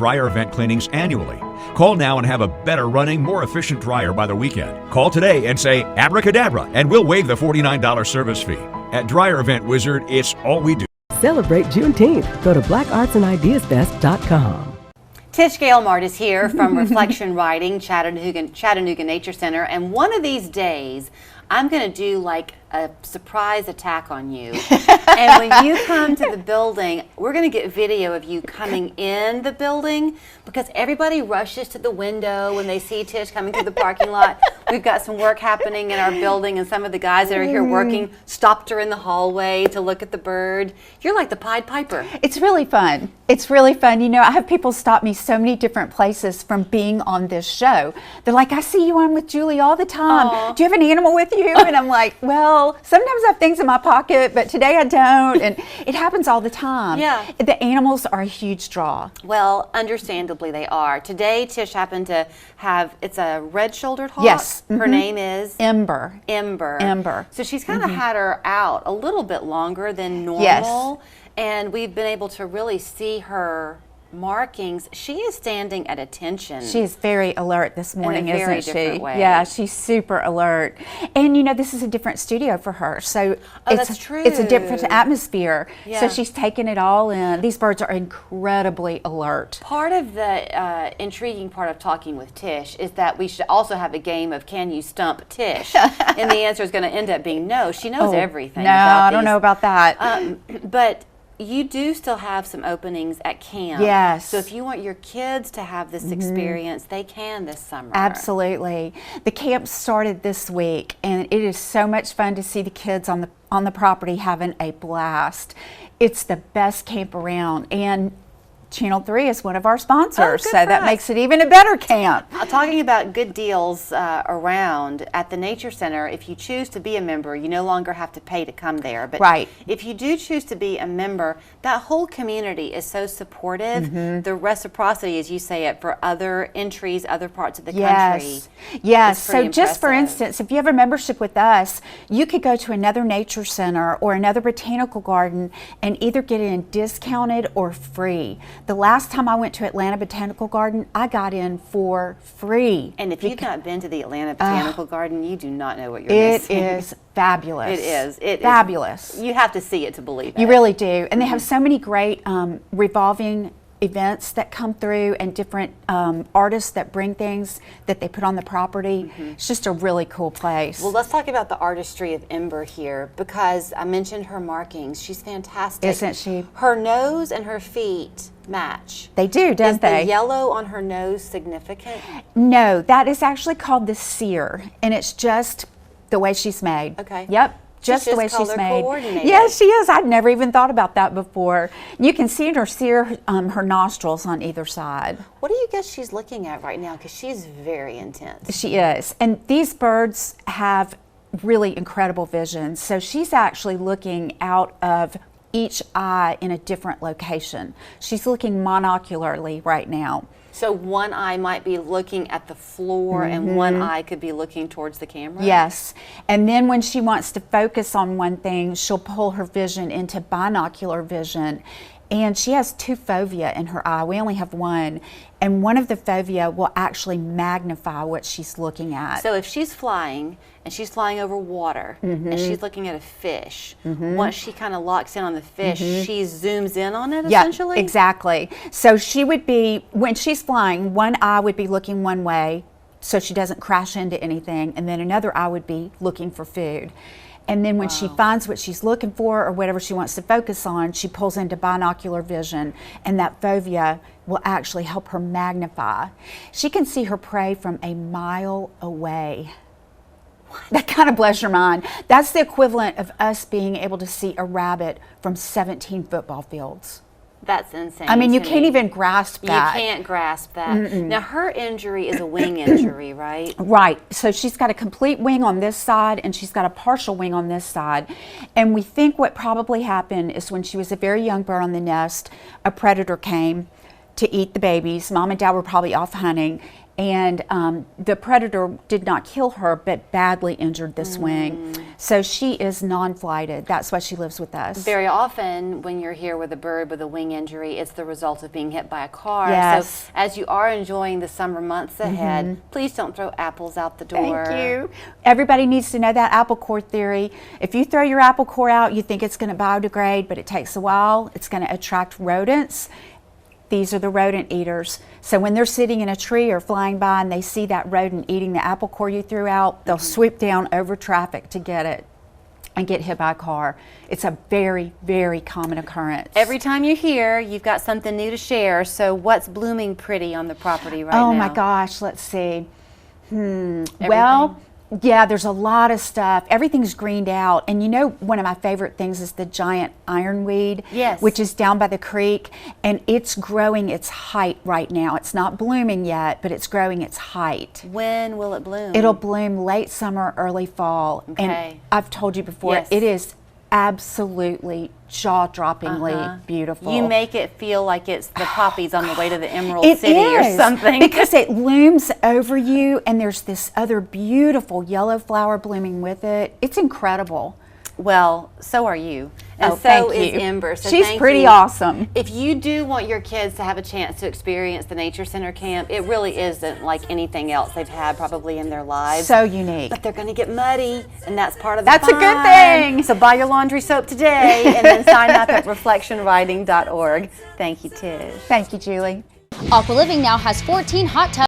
dryer vent cleanings annually. Call now and have a better running, more efficient dryer by the weekend. Call today and say abracadabra, and we'll waive the $49 service fee. At Dryer Vent Wizard, it's all we do. Celebrate Juneteenth. Go to blackartsandideasfest.com. Tish Gailmart is here from Reflection Writing, Chattanooga Nature Center, and one of these days I'm going to do like a surprise attack on you. And when you come to the building, we're going to get video of you coming in the building, because everybody rushes to the window when they see Tish coming through the parking lot. We've got some work happening in our building, and some of the guys that are here working stopped her in the hallway to look at the bird. You're like the Pied Piper. It's really fun. It's really fun. You know, I have people stop me so many different places from being on this show. They're like, I see you on with Julie all the time. Aww. Do you have an animal with you? And I'm like, well, sometimes I have things in my pocket, but today I don't. And it happens all the time. Yeah. The animals are a huge draw. Well, understandably they are. Today, Tish happened to have, it's a red-shouldered hawk. Yes. Her name is? Ember. Ember. So she's kind of had her out a little bit longer than normal. Yes. And we've been able to really see her markings. She is standing at attention. She is very alert this morning, in a very isn't different she? way. Yeah, she's super alert. And you know, this is a different studio for her. So that's true. It's a different atmosphere. Yeah. So she's taking it all in. These birds are incredibly alert. Part of the intriguing part of talking with Tish is that we should also have a game of Can You Stump Tish? And the answer is going to end up being no. She knows everything No, about I don't know about that. But you do still have some openings at camp. Yes. So if you want your kids to have this experience, they can this summer. Absolutely. The camp started this week, and it is so much fun to see the kids on the property having a blast. It's the best camp around, and Channel 3 is one of our sponsors, so that makes it even a better camp. Talking about good deals around at the Nature Center, if you choose to be a member, you no longer have to pay to come there. But if you do choose to be a member, that whole community is so supportive. The reciprocity, as you say it, for other entries, other parts of the country. Yes. So impressive. Just for instance, if you have a membership with us, you could go to another nature center or another botanical garden and either get in discounted or free. The last time I went to Atlanta Botanical Garden, I got in for free. And if you've not been to the Atlanta Botanical Garden, you do not know what you're missing. It is fabulous. It is. It fabulous. You have to see it to believe it. You really do. And they have so many great revolving events that come through, and different artists that bring things that they put on the property. It's just a really cool place. Well, let's talk about the artistry of Ember here, because I mentioned her markings. She's fantastic. Isn't she? Her nose and her feet match. They do, don't they? Is the yellow on her nose significant? No, that is actually called the sear, and it's just the way she's made. Okay. Yep. Just the way she's made. Yes, she is. I'd never even thought about that before. You can see in her sear her nostrils on either side. What do you guess she's looking at right now? Because she's very intense. She is. And these birds have really incredible vision. So she's actually looking out of each eye in a different location. She's looking monocularly right now. So one eye might be looking at the floor and one eye could be looking towards the camera? Yes. And then when she wants to focus on one thing, she'll pull her vision into binocular vision. And she has two fovea in her eye. We only have one. And one of the fovea will actually magnify what she's looking at. So if she's flying, and she's flying over water, and she's looking at a fish, once she kind of locks in on the fish, she zooms in on it, essentially? Yeah, exactly. So she would be, when she's flying, one eye would be looking one way, so she doesn't crash into anything, and then another eye would be looking for food. And then when she finds what she's looking for or whatever she wants to focus on, she pulls into binocular vision, and that fovea will actually help her magnify. She can see her prey from a mile away. That kind of blows your mind. That's the equivalent of us being able to see a rabbit from 17 football fields. That's insane. I mean, you can't even grasp that. You can't grasp that. Now, her injury is a wing injury, right? Right. So she's got a complete wing on this side, and she's got a partial wing on this side. And we think what probably happened is when she was a very young bird on the nest, a predator came to eat the babies. Mom and Dad were probably off hunting, and the predator did not kill her, but badly injured this wing. So she is non-flighted. That's why she lives with us. Very often when you're here with a bird with a wing injury, it's the result of being hit by a car. Yes. So as you are enjoying the summer months ahead, please don't throw apples out the door. Thank you. Everybody needs to know that apple core theory. If you throw your apple core out, you think it's going to biodegrade, but it takes a while. It's going to attract rodents. These are the rodent eaters. So when they're sitting in a tree or flying by and they see that rodent eating the apple core you threw out, they'll swoop down over traffic to get it and get hit by a car. It's a very, very common occurrence. Every time you're here, you've got something new to share. So what's blooming pretty on the property right now? Oh my gosh, let's see. Well, yeah, there's a lot of stuff. Everything's greened out. And you know, one of my favorite things is the giant ironweed, Yes. which is down by the creek. And it's growing its height right now. It's not blooming yet, but it's growing its height. When will it bloom? It'll bloom late summer, early fall. Okay. And I've told you before, Yes. it is absolutely jaw-droppingly beautiful. You make it feel like it's the poppies on the way to the Emerald It City or is, something. because it looms over you and there's this other beautiful yellow flower blooming with it. It's incredible. Well, so are you. And Oh, so thank is you. Ember. So She's thank pretty you. awesome. If you do want your kids to have a chance to experience the Nature Center camp, it really isn't like anything else they've had probably in their lives. So unique. But they're going to get muddy, and that's part of the That's a good fun. thing. So buy your laundry soap today, and then sign up at reflectionwriting.org. Thank you, Tish. Thank you, Julie. Aqua Living now has 14 hot tubs.